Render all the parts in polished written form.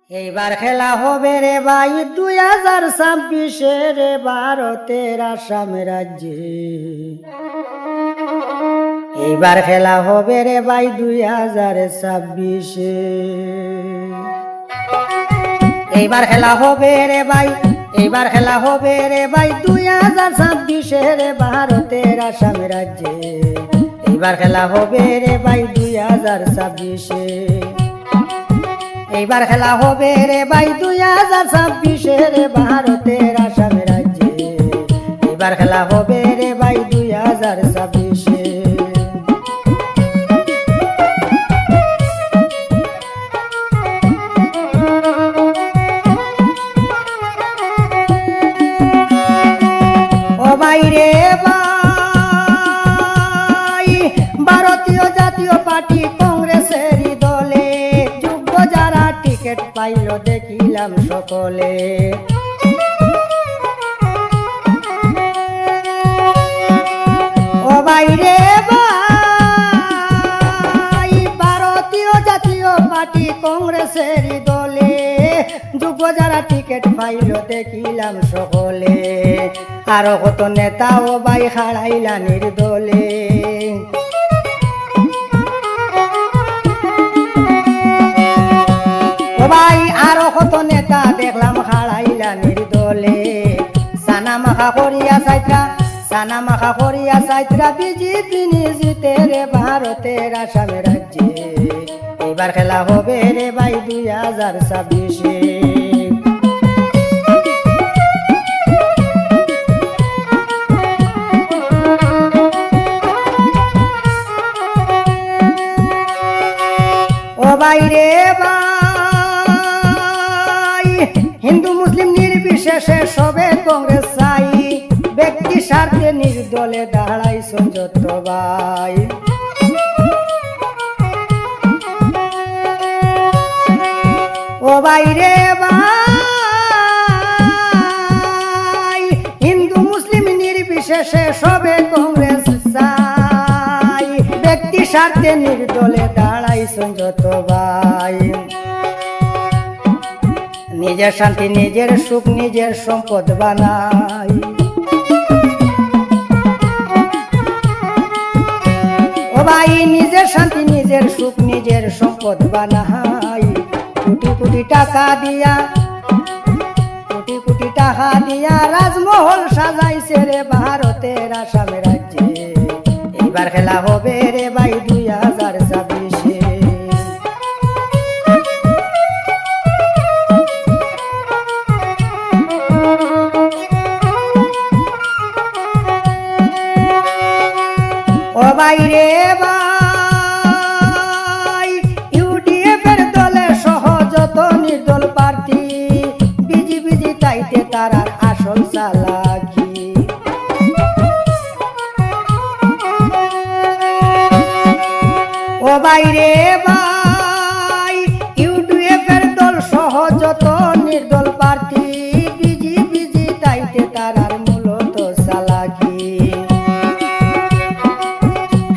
এইবার খেলা হবে রে ভাই 2026 রে ভারতের আসাম রাজ্যে। এইবার খেলা হবে রে ভাই 2026। এইবার খেলা হবে রে ভাই, এইবার খেলা হবে রে ভাই 2026 রে ভারতের আসাম রাজ্যে। এইবার খেলা হবে রে ভাই 2026। এইবার খেলা হবে রে ভাই 2026 রে ভারতের আসাম রাজ্যে। এইবার খেলা হবে রে ভাই 2026। ও ভাই রে ভাই, ভারতীয় জাতীয় পার্টি কংগ্রেসেরই দলে যোগ্য যারা টিকিট পাইল দেখিলাম সকলে। ও ভাই রে ভাই, ভারতীয় জাতীয় পার্টি কংগ্রেসেরই দলে যোগ্য যারা টিকিট পাইল দেখিলাম সকলে। আরো কত নেতা ও ভাই হারাইলা নির্দলে। ও ভাই আরো কত নেতা দেখলাম হারাইলা নির্দলে। সানা মাখা করিয়া সাইত্রা, সানা মাখা করিয়া সাইত্রা বিজেপি জিতে রে ভারতের আসাম রাজ্যে। এবার খেলা হবে রে ভাই 2026। ও ভাই রে ভাই, হিন্দু মুসলিম নির্বিশেষে সবে কংগ্রেস চাই, ব্যক্তি স্বার্থে নির্দলে দাঁড়াইছেন যত ভাই। ও ভাই রে ভাই, হিন্দু মুসলিম নির্বিশেষে সবে কংগ্রেস চাই, ব্যক্তি স্বার্থে নির্দলে দাঁড়াইছেন যত ভাই। নিজের শান্তি নিজের সুখ নিজের সম্পদ বানাই। ও ভাই নিজের শান্তি নিজের সুখ নিজের সম্পদ বানাই। কোটি কোটি টাকা দিয়া, কোটি কোটি টাকা দিয়া রাজমহল সাজাইছে রে ভারতের আসাম রাজ্যে। এইবার খেলা হবে রে ভাই 2026। ও ভাই রে ভাই, ইউডিএফ এর দলে সহ যত নির্দল প্রার্থী বিজেপি জিতাইতে তারার আসল চালাকি। ও ভাই রে ভাই, ইউডিএফ এর দল সহ যত নির্দল প্রার্থী বিজেপি জিতাইতে তারার মূলত চালাকি।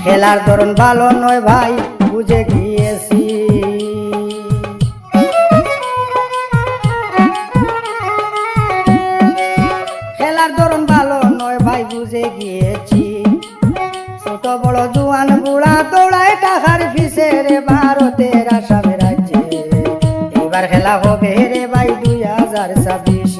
খেলার ধরন ভালো নয় ভাই বুঝে গিয়েছি। খেলার ধরন ভালো নয় ভাই বুঝে গিয়েছি। ছোট বড় জুয়ান বুড়া দৌড়ায় টাকার পিছে রে ভারতের আসাম রাজ্যে। এবার খেলা হবে রে ভাই 2026।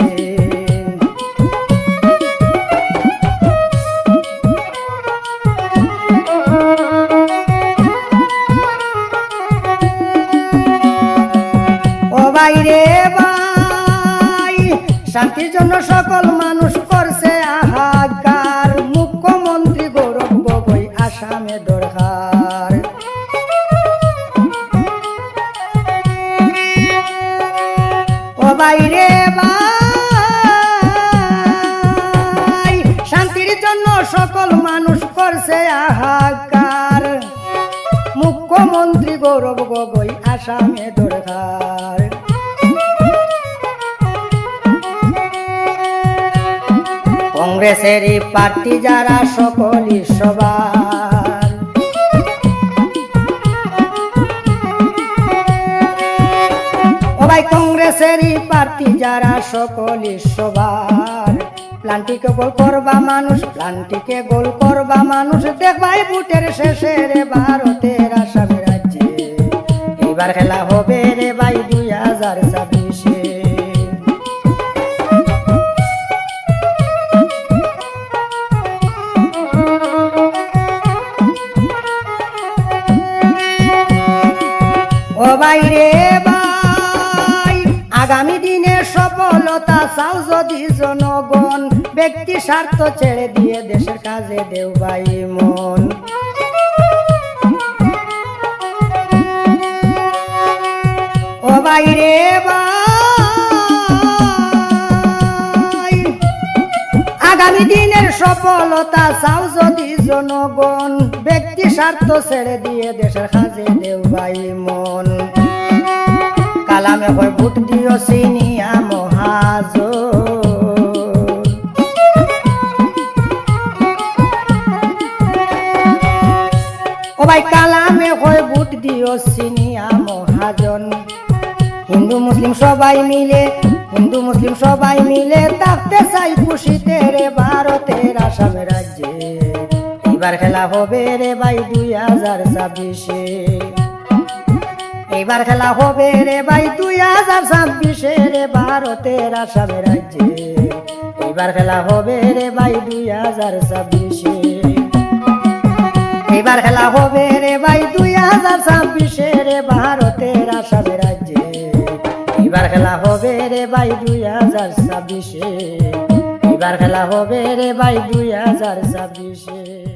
ও ভাই রে ভাই, শান্তির জন্য সকল মানুষ করছে আহাকার, মুখ্যমন্ত্রী গৌরব গগৈ আসামে দরকার। ও ভাই রে ভাই, শান্তির জন্য সকল মানুষ করছে আহাকার, মুখ্যমন্ত্রী গৌরব গগৈ আসামে দরকার। কংগ্রেসেরই প্রার্থী যারা সকলই সবার। ও ভাই কংগ্রেস কংগ্রেসেরই প্রার্থী যারা সকলই সবার প্লান্টিকে গোল করবা মানুষ, প্লান্টিকে গোল করবা মানুষ, দেখবাই ভোটের শেষে রে ভারতের আসামি রাজ্যে এইবার খেলা হবে রে ভাই 2026-এ। ও ভাই রে ভাই, আগামী দিনে সফলতা চাও যদি জনগণ, ব্যক্তি স্বার্থ ছেড়ে দিয়ে দেশের কাজে দেও ভাই মন। ও ভাই রে ভাই, আগামী দিনের সফলতা চাও যদি জনগণ, ব্যক্তি স্বার্থ ছেড়ে দিয়ে দেশের কাজে দেও ভাই মন। কালামে হয় ভোট দিও সিনিয়া মহাজন, ও ভাই কালামে হয় ভোট দিও সিনিয়া মহাজন। হিন্দু মুসলিম সবাই মিলে, হিন্দু মুসলিম সবাই মিলে থাকতে চাই খুশিতে রে ভারতের আসামি রাজ্যে এইবার খেলা হবে রে ভাই 2026-এ। এইবার খেলা হবে রে ভাই 2026-এ রে ভারতের আসামি রাজ্যে এইবার খেলা হবে রে ভাই 2026-এ। এইবার খেলা হবে রে ভাই 2026-এ রে ভারতের আসামি রাজ্যে এইবার খেলা হবে রে ভাই 2026-এ। এইবার খেলা হবে রে ভাই 2026-এ।